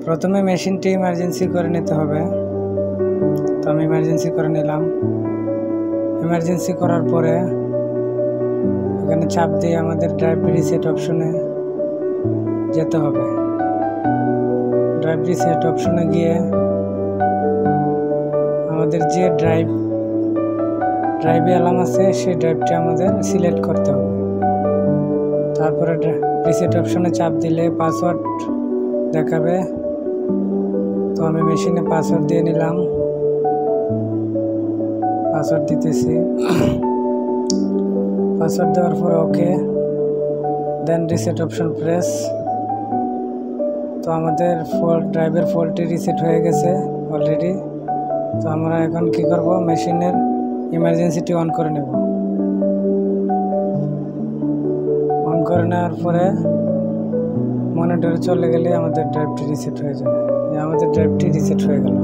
প্রথমে মেশিনটি ইমার্জেন্সি করে নিতে হবে। তো আমি ইমার্জেন্সি করে নিলাম। ইমার্জেন্সি করার পরে এখানে চাপ দিয়ে আমাদের ড্রাইভ রিসেট অপশনে যেতে হবে। ড্রাইভ রিসেট অপশনে গিয়ে আমাদের যে ড্রাইভে অ্যালার্ম আছে সেই ড্রাইভটি আমাদের সিলেক্ট করতে হবে। তারপরে রিসেট অপশনে চাপ দিলে পাসওয়ার্ড দেখাবে। তো আমি মেশিনে পাসওয়ার্ড দিয়ে নিলাম, পাসওয়ার্ড দিতেছি। পাসওয়ার্ড দেওয়ার পরে ওকে, দেন রিসেট অপশন প্রেস। তো আমাদের ড্রাইভের ফল্টটি রিসেট হয়ে গেছে অলরেডি। তো আমরা এখন কি করব, মেশিনের ইমার্জেন্সিটি অন করে নেব। অন করে নেওয়ার পরে মনিটরে চলে গেলে আমাদের ড্রাইভটি রিসেট হয়ে যাবে। আমাদের ড্রাইভটি রিসেট হয়ে গেল।